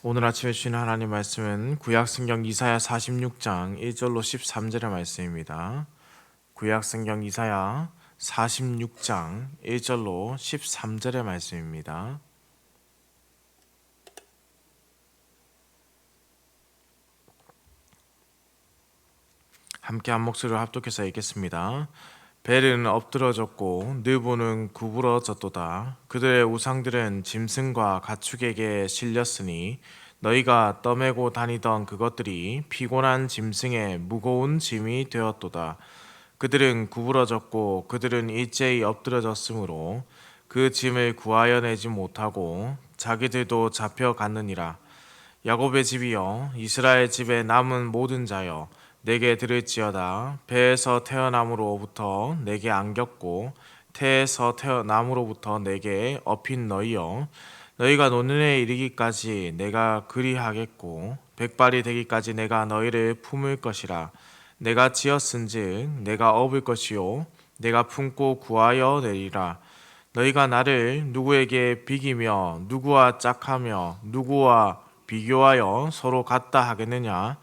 오늘 아침에 주신 하나님 말씀은 구약성경 이사야 46장 1절로 13절의 말씀입니다. 구약성경 이사야 46장 1절로 13절의 말씀입니다. 함께 한 목소리로 합독해서 읽겠습니다. 벨은 엎드러졌고 느보는 구부러졌도다. 그들의 우상들은 짐승과 가축에게 실렸으니 너희가 떠매고 다니던 그것들이 피곤한 짐승의 무거운 짐이 되었도다. 그들은 구부러졌고 그들은 일제히 엎드러졌으므로 그 짐을 구하여 내지 못하고 자기들도 잡혀갔느니라. 야곱의 집이여, 이스라엘 집에 남은 모든 자여, 내게 들을지어다. 배에서 태어남으로부터 내게 안겼고 태에서 태어남으로부터 내게 업힌 너희여, 너희가 노년에 이르기까지 내가 그리하겠고 백발이 되기까지 내가 너희를 품을 것이라. 내가 지었은즉 내가 업을 것이요 내가 품고 구하여 내리라. 너희가 나를 누구에게 비기며 누구와 짝하며 누구와 비교하여 서로 같다 하겠느냐?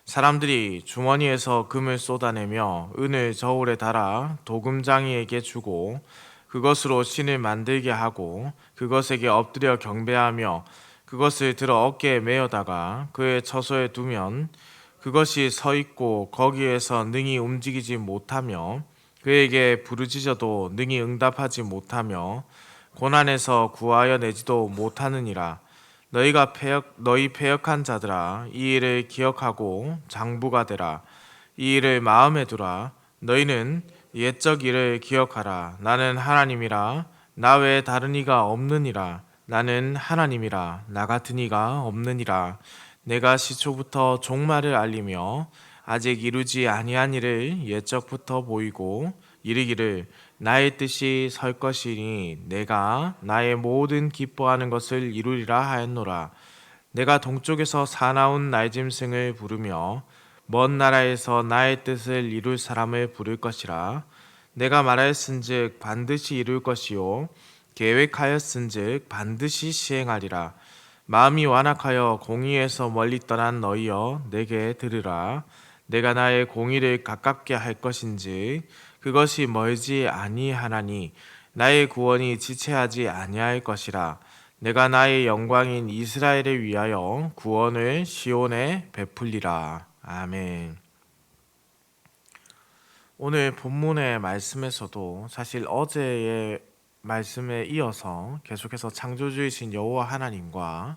사람들이 주머니에서 금을 쏟아내며 은을 저울에 달아 도금장이에게 주고 그것으로 신을 만들게 하고 그것에게 엎드려 경배하며 그것을 들어 어깨에 메어다가 그의 처소에 두면 그것이 서 있고 거기에서 능히 움직이지 못하며 그에게 부르짖어도 능히 응답하지 못하며 고난에서 구하여 내지도 못하느니라. 너희 패역한 자들아, 이 일을 기억하고 장부가 되라. 이 일을 마음에 두라. 너희는 옛적 일을 기억하라. 나는 하나님이라. 나 외에 다른 이가 없느니라. 나는 하나님이라. 나 같은 이가 없느니라. 내가 시초부터 종말을 알리며 아직 이루지 아니한 일을 옛적부터 보이고 이르기를 나의 뜻이 설 것이니 내가 나의 모든 기뻐하는 것을 이루리라 하였노라. 내가 동쪽에서 사나운 날짐승을 부르며 먼 나라에서 나의 뜻을 이룰 사람을 부를 것이라. 내가 말하였은즉 반드시 이룰 것이요 계획하였은즉 반드시 시행하리라. 마음이 완악하여 공의에서 멀리 떠난 너희여, 내게 들으라. 내가 나의 공의를 가깝게 할 것인지 그것이 멀지 아니하나니 나의 구원이 지체하지 아니할 것이라. 내가 나의 영광인 이스라엘을 위하여 구원을 시온에 베풀리라. 아멘. 오늘 본문의 말씀에서도 사실 어제의 말씀에 이어서 계속해서 창조주이신 여호와 하나님과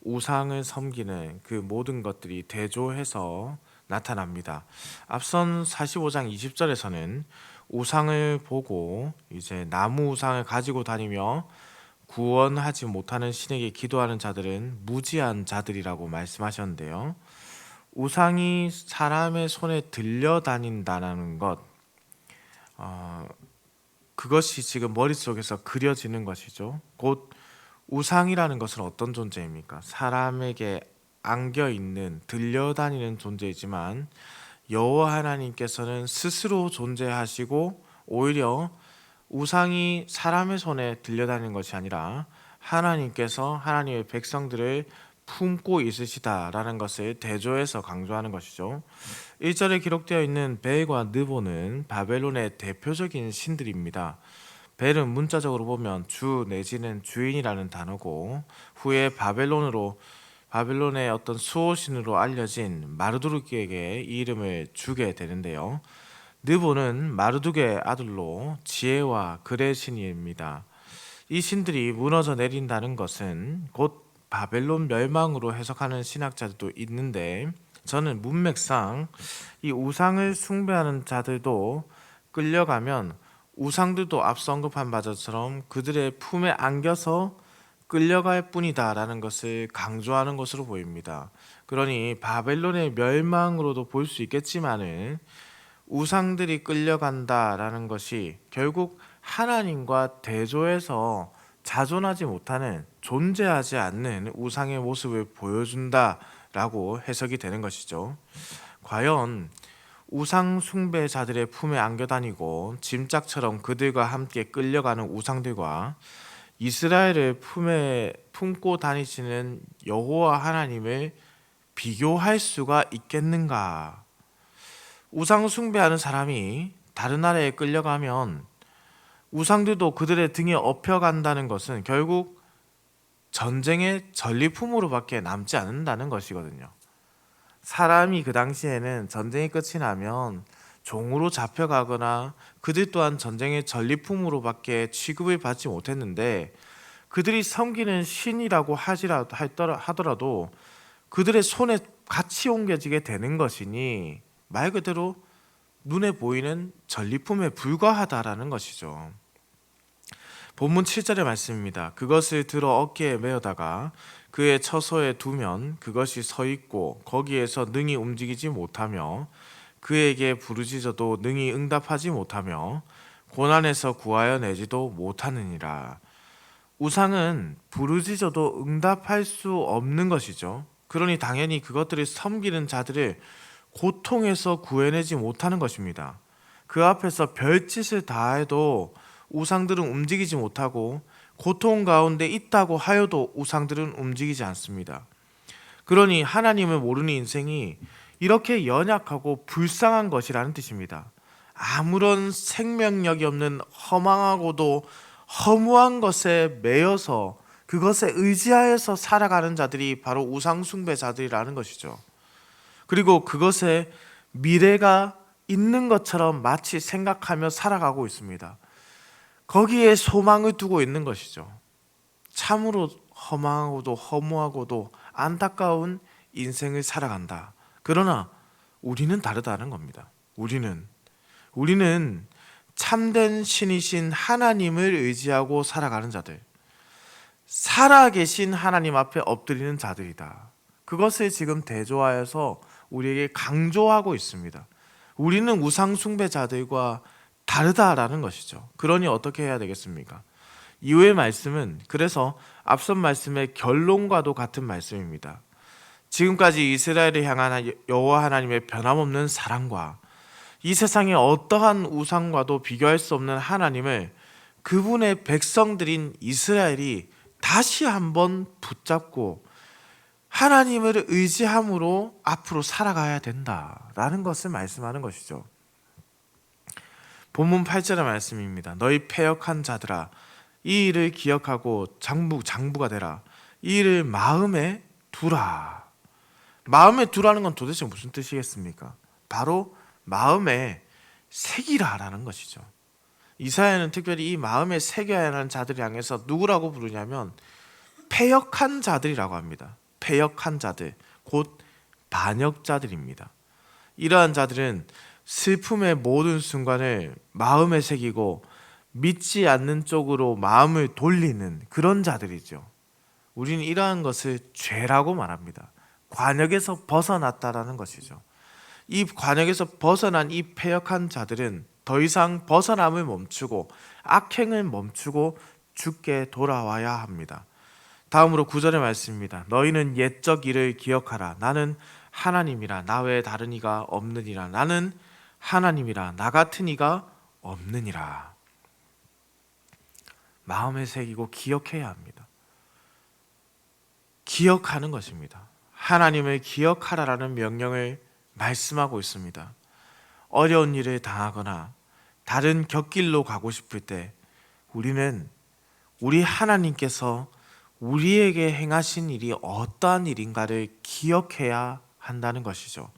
우상을 섬기는 그 모든 것들이 대조해서 나타납니다. 앞선 45장 20절에서는 우상을 보고 이제 나무 우상을 가지고 다니며 구원하지 못하는 신에게 기도하는 자들은 무지한 자들이라고 말씀하셨는데요. 우상이 사람의 손에 들려다닌다는 것, 그것이 지금 머릿속에서 그려지는 것이죠. 곧 우상이라는 것은 어떤 존재입니까? 사람에게 안겨 있는 들려다니는 존재이지만 여호와 하나님께서는 스스로 존재하시고 오히려 우상이 사람의 손에 들려다니는 것이 아니라 하나님께서 하나님의 백성들을 품고 있으시다라는 것을 대조해서 강조하는 것이죠. 1절에 기록되어 있는 벨과 느보는 바벨론의 대표적인 신들입니다. 벨은 문자적으로 보면 주 내지는 주인이라는 단어고 후에 바벨론의 어떤 수호신으로 알려진 마르두르에게 이 이름을 주게 되는데요. 느보는 마르둑의 아들로 지혜와 글의 신입니다. 이 신들이 무너져 내린다는 것은 곧 바벨론 멸망으로 해석하는 신학자들도 있는데 저는 문맥상 이 우상을 숭배하는 자들도 끌려가면 우상들도 앞서 언급한 바처럼 그들의 품에 안겨서 끌려갈 뿐이다라는 것을 강조하는 것으로 보입니다. 그러니 바벨론의 멸망으로도 볼 수 있겠지만은 우상들이 끌려간다라는 것이 결국 하나님과 대조해서 자존하지 못하는 존재하지 않는 우상의 모습을 보여준다라고 해석이 되는 것이죠. 과연 우상 숭배자들의 품에 안겨 다니고 짐짝처럼 그들과 함께 끌려가는 우상들과 이스라엘을 품에 품고 다니시는 여호와 하나님을 비교할 수가 있겠는가? 우상 숭배하는 사람이 다른 나라에 끌려가면 우상들도 그들의 등에 업혀간다는 것은 결국 전쟁의 전리품으로밖에 남지 않는다는 것이거든요. 사람이 그 당시에는 전쟁이 끝이 나면 종으로 잡혀가거나 그들 또한 전쟁의 전리품으로밖에 취급을 받지 못했는데, 그들이 섬기는 신이라고 하더라도 그들의 손에 같이 옮겨지게 되는 것이니 말 그대로 눈에 보이는 전리품에 불과하다라는 것이죠. 본문 7절의 말씀입니다. 그것을 들어 어깨에 메어다가 그의 처소에 두면 그것이 서 있고 거기에서 능히 움직이지 못하며 그에게 부르짖어도 능히 응답하지 못하며 고난에서 구하여 내지도 못하느니라. 우상은 부르짖어도 응답할 수 없는 것이죠. 그러니 당연히 그것들을 섬기는 자들을 고통에서 구해내지 못하는 것입니다. 그 앞에서 별짓을 다해도 우상들은 움직이지 못하고 고통 가운데 있다고 하여도 우상들은 움직이지 않습니다. 그러니 하나님을 모르는 인생이 이렇게 연약하고 불쌍한 것이라는 뜻입니다. 아무런 생명력이 없는 허망하고도 허무한 것에 매여서 그것에 의지하여서 살아가는 자들이 바로 우상숭배자들이라는 것이죠. 그리고 그것에 미래가 있는 것처럼 마치 생각하며 살아가고 있습니다. 거기에 소망을 두고 있는 것이죠. 참으로 허망하고도 허무하고도 안타까운 인생을 살아간다. 그러나 우리는 다르다는 겁니다. 우리는 참된 신이신 하나님을 의지하고 살아가는 자들, 살아계신 하나님 앞에 엎드리는 자들이다. 그것을 지금 대조하여서 우리에게 강조하고 있습니다. 우리는 우상 숭배자들과 다르다라는 것이죠. 그러니 어떻게 해야 되겠습니까? 이후의 말씀은 그래서 앞선 말씀의 결론과도 같은 말씀입니다. 지금까지 이스라엘을 향한 여호와 하나님의 변함없는 사랑과 이 세상의 어떠한 우상과도 비교할 수 없는 하나님을 그분의 백성들인 이스라엘이 다시 한번 붙잡고 하나님을 의지함으로 앞으로 살아가야 된다라는 것을 말씀하는 것이죠. 본문 8절의 말씀입니다. 너희 패역한 자들아, 이 일을 기억하고 장부가 되라. 이 일을 마음에 두라. 마음에 두라는 건 도대체 무슨 뜻이겠습니까? 바로 마음에 새기라라는 것이죠. 이사야는 특별히 이 마음에 새겨야 하는 자들을 향해서 누구라고 부르냐면 패역한 자들이라고 합니다. 패역한 자들, 곧 반역자들입니다. 이러한 자들은 슬픔의 모든 순간을 마음에 새기고 믿지 않는 쪽으로 마음을 돌리는 그런 자들이죠. 우리는 이러한 것을 죄라고 말합니다. 관역에서 벗어났다라는 것이죠. 이 관역에서 벗어난 이 패역한 자들은 더 이상 벗어남을 멈추고 악행을 멈추고 주께 돌아와야 합니다. 다음으로 9절의 말씀입니다. 너희는 옛적 일을 기억하라. 나는 하나님이라. 나 외에 다른 이가 없느니라. 나는 하나님이라. 나 같은 이가 없느니라. 마음에 새기고 기억해야 합니다. 기억하는 것입니다. 하나님을 기억하라라는 명령을 말씀하고 있습니다. 어려운 일을 당하거나 다른 곁길로 가고 싶을 때 우리는 우리 하나님께서 우리에게 행하신 일이 어떠한 일인가를 기억해야 한다는 것이죠.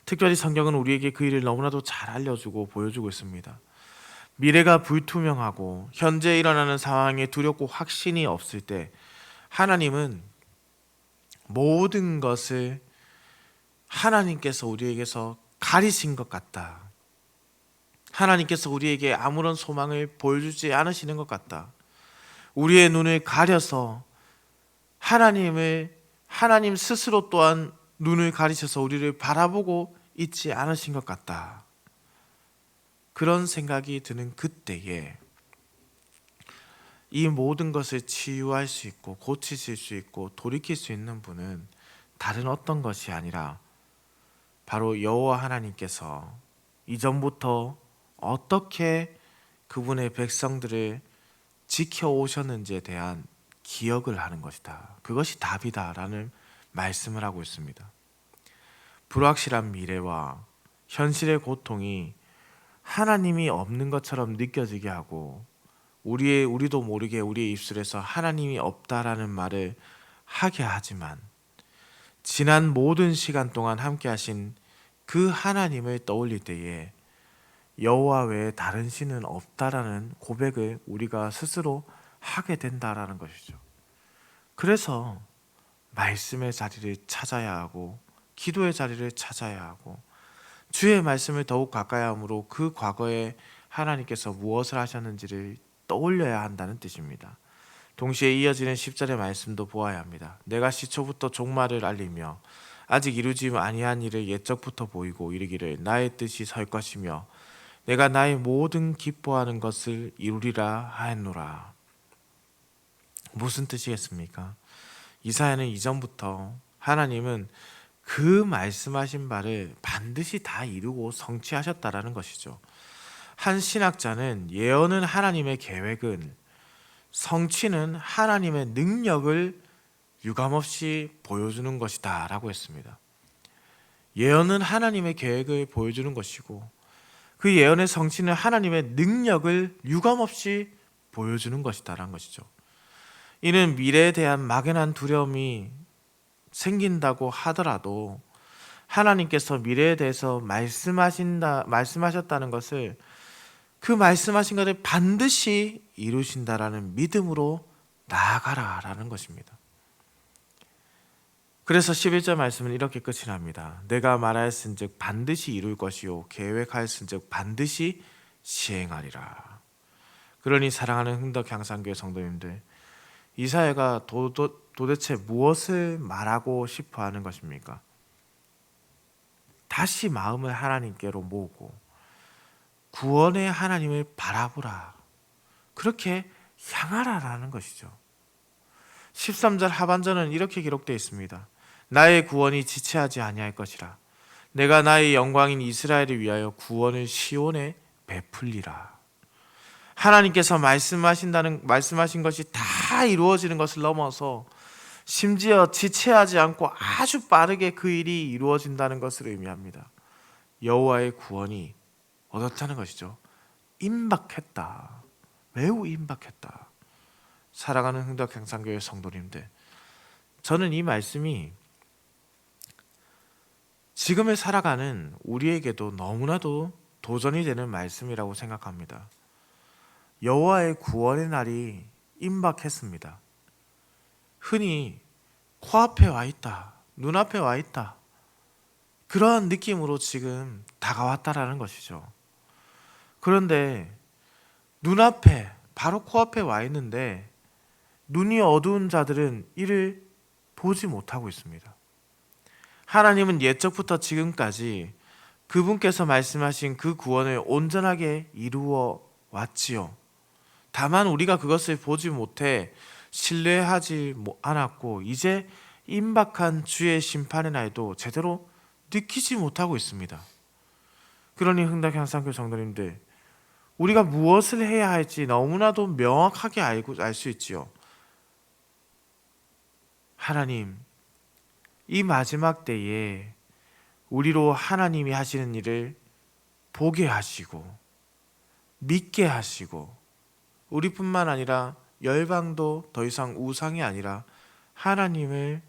특별히 성경은 우리에게 그 일을 너무나도 잘 알려주고 보여주고 있습니다. 미래가 불투명하고 현재 일어나는 상황에 두렵고 확신이 없을 때 하나님은 모든 것을 하나님께서 우리에게서 가리신 것 같다. 하나님께서 우리에게 아무런 소망을 보여주지 않으시는 것 같다. 우리의 눈을 가려서 하나님 스스로 또한 눈을 가리셔서 우리를 바라보고 있지 않으신 것 같다. 그런 생각이 드는 그때에 이 모든 것을 치유할 수 있고 고치실 수 있고 돌이킬 수 있는 분은 다른 어떤 것이 아니라 바로 여호와 하나님께서 이전부터 어떻게 그분의 백성들을 지켜오셨는지에 대한 기억을 하는 것이다. 그것이 답이다라는 말씀을 하고 있습니다. 불확실한 미래와 현실의 고통이 하나님이 없는 것처럼 느껴지게 하고 우리도 모르게 우리의 입술에서 하나님이 없다라는 말을 하게 하지만 지난 모든 시간 동안 함께 하신 그 하나님을 떠올릴 때에 여호와 외에 다른 신은 없다라는 고백을 우리가 스스로 하게 된다라는 것이죠. 그래서 말씀의 자리를 찾아야 하고 기도의 자리를 찾아야 하고 주의 말씀을 더욱 가까이 함으로 그 과거에 하나님께서 무엇을 하셨는지를 떠올려야 한다는 뜻입니다. 동시에 이어지는 10절의 말씀도 보아야 합니다. 내가 시초부터 종말을 알리며 아직 이루지 아니한 일을 옛적부터 보이고 이르기를 나의 뜻이 설 것이며 내가 나의 모든 기뻐하는 것을 이루리라 하였노라. 무슨 뜻이겠습니까? 이사야는 이전부터 하나님은 그 말씀하신 바를 반드시 다 이루고 성취하셨다라는 것이죠. 한 신학자는 예언은 하나님의 계획은, 성취는 하나님의 능력을 유감없이 보여주는 것이다 라고 했습니다. 예언은 하나님의 계획을 보여주는 것이고 그 예언의 성취는 하나님의 능력을 유감없이 보여주는 것이다 라는 것이죠. 이는 미래에 대한 막연한 두려움이 생긴다고 하더라도 하나님께서 미래에 대해서 말씀하셨다는 것을, 그 말씀하신 것을 반드시 이루신다라는 믿음으로 나아가라라는 것입니다. 그래서 11절 말씀은 이렇게 끝이 납니다. 내가 말하였은즉 반드시 이룰 것이요 계획하였은즉 반드시 시행하리라. 그러니 사랑하는 흥덕향상교회 성도님들, 이사야가 도대체 무엇을 말하고 싶어 하는 것입니까? 다시 마음을 하나님께로 모으고 구원의 하나님을 바라보라, 그렇게 향하라라는 것이죠. 13절 하반절은 이렇게 기록되어 있습니다. 나의 구원이 지체하지 아니할 것이라. 내가 나의 영광인 이스라엘을 위하여 구원을 시온에 베풀리라. 하나님께서 말씀하신 것이 다 이루어지는 것을 넘어서 심지어 지체하지 않고 아주 빠르게 그 일이 이루어진다는 것을 의미합니다. 여호와의 구원이 어떻다는 것이죠? 임박했다. 매우 임박했다. 사랑하는 흥덕향상교회 성도님들, 저는 이 말씀이 지금을 살아가는 우리에게도 너무나도 도전이 되는 말씀이라고 생각합니다. 여호와의 구원의 날이 임박했습니다. 흔히 코앞에 와 있다, 눈앞에 와 있다, 그러한 느낌으로 지금 다가왔다라는 것이죠. 그런데 눈앞에, 바로 코앞에 와 있는데 눈이 어두운 자들은 이를 보지 못하고 있습니다. 하나님은 옛적부터 지금까지 그분께서 말씀하신 그 구원을 온전하게 이루어 왔지요. 다만 우리가 그것을 보지 못해 신뢰하지 않았고 이제 임박한 주의 심판의 날도 제대로 느끼지 못하고 있습니다. 그러니 흥덕향상교회 성도님들, 우리가 무엇을 해야 할지 너무나도 명확하게 알 수 있지요. 하나님, 이 마지막 때에 우리로 하나님이 하시는 일을 보게 하시고 믿게 하시고 우리뿐만 아니라 열방도 더 이상 우상이 아니라 하나님을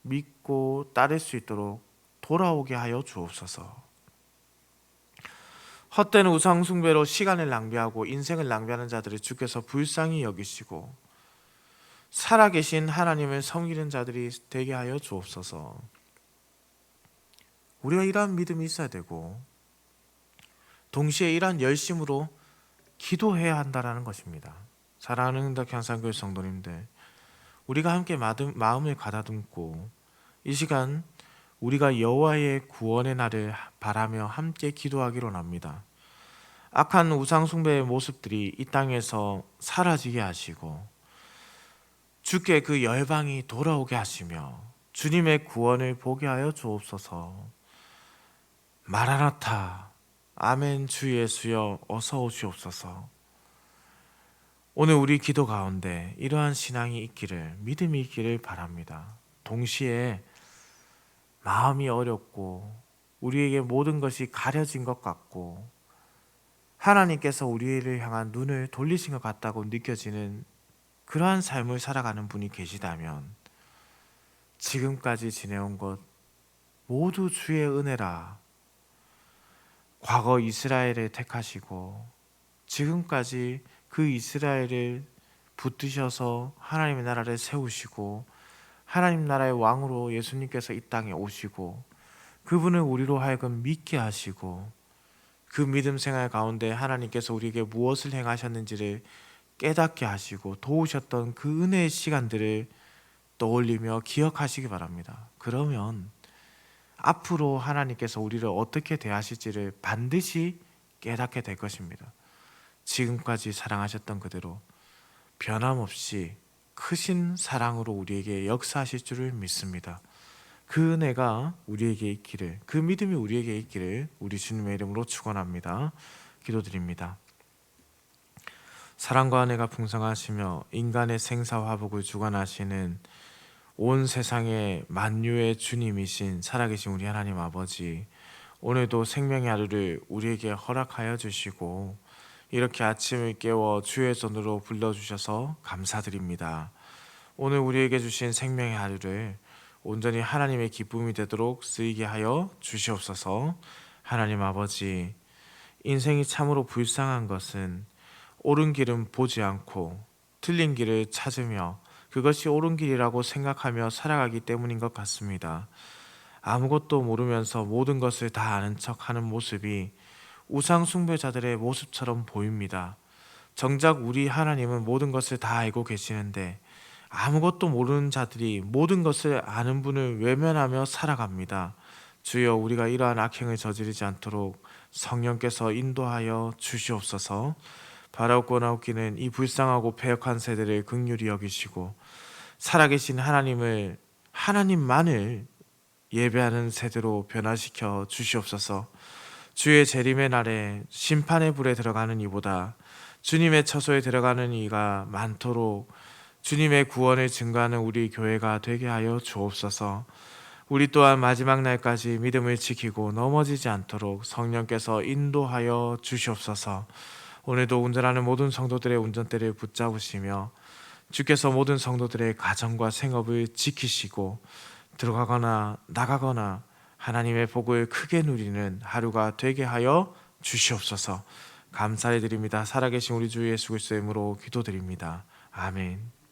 믿고 따를 수 있도록 돌아오게 하여 주옵소서. 헛된 우상 숭배로 시간을 낭비하고 인생을 낭비하는 자들을 주께서 불쌍히 여기시고 살아계신 하나님을 섬기는 자들이 되게 하여 주옵소서. 우리가 이러한 믿음이 있어야 되고 동시에 이러한 열심으로 기도해야 한다는 것입니다. 사랑하는 흥덕향상교회 성도님들, 우리가 함께 마음을 가다듬고 이 시간 우리가 여호와의 구원의 날을 바라며 함께 기도하기로 합니다. 악한 우상 숭배의 모습들이 이 땅에서 사라지게 하시고 주께 그 열방이 돌아오게 하시며 주님의 구원을 보게 하여 주옵소서. 마라나타, 아멘. 주 예수여 어서 오시옵소서. 오늘 우리 기도 가운데 이러한 신앙이 있기를, 믿음이 있기를 바랍니다. 동시에 마음이 어렵고 우리에게 모든 것이 가려진 것 같고 하나님께서 우리를 향한 눈을 돌리신 것 같다고 느껴지는 그러한 삶을 살아가는 분이 계시다면, 지금까지 지내온 것 모두 주의 은혜라. 과거 이스라엘을 택하시고 지금까지 그 이스라엘을 붙드셔서 하나님의 나라를 세우시고 하나님 나라의 왕으로 예수님께서 이 땅에 오시고 그분을 우리로 하여금 믿게 하시고 그 믿음 생활 가운데 하나님께서 우리에게 무엇을 행하셨는지를 깨닫게 하시고 도우셨던 그 은혜의 시간들을 떠올리며 기억하시기 바랍니다. 그러면 앞으로 하나님께서 우리를 어떻게 대하실지를 반드시 깨닫게 될 것입니다. 지금까지 사랑하셨던 그대로 변함없이 크신 사랑으로 우리에게 역사하실 줄을 믿습니다. 그 은혜가 우리에게 있기를, 그 믿음이 우리에게 있기를 우리 주님의 이름으로 축원합니다. 기도드립니다. 사랑과 은혜가 풍성하시며 인간의 생사화복을 주관하시는 온 세상의 만유의 주님이신 살아계신 우리 하나님 아버지, 오늘도 생명의 하루를 우리에게 허락하여 주시고 이렇게 아침을 깨워 주의 손으로 불러주셔서 감사드립니다. 오늘 우리에게 주신 생명의 하루를 온전히 하나님의 기쁨이 되도록 쓰이게 하여 주시옵소서. 하나님 아버지, 인생이 참으로 불쌍한 것은 옳은 길은 보지 않고 틀린 길을 찾으며 그것이 옳은 길이라고 생각하며 살아가기 때문인 것 같습니다. 아무것도 모르면서 모든 것을 다 아는 척하는 모습이 우상 숭배자들의 모습처럼 보입니다. 정작 우리 하나님은 모든 것을 다 알고 계시는데 아무것도 모르는 자들이 모든 것을 아는 분을 외면하며 살아갑니다. 주여, 우리가 이러한 악행을 저지르지 않도록 성령께서 인도하여 주시옵소서. 바라옵고 나옵기는 이 불쌍하고 패역한 세대를 긍휼히 여기시고 살아계신 하나님만을 예배하는 세대로 변화시켜 주시옵소서. 주의 재림의 날에 심판의 불에 들어가는 이보다 주님의 처소에 들어가는 이가 많도록 주님의 구원을 증거하는 우리 교회가 되게 하여 주옵소서. 우리 또한 마지막 날까지 믿음을 지키고 넘어지지 않도록 성령께서 인도하여 주시옵소서. 오늘도 운전하는 모든 성도들의 운전대를 붙잡으시며 주께서 모든 성도들의 가정과 생업을 지키시고 들어가거나 나가거나 하나님의 복을 크게 누리는 하루가 되게 하여 주시옵소서. 감사해 드립니다. 살아계신 우리 주 예수 그리스도의 이름으로 기도드립니다. 아멘.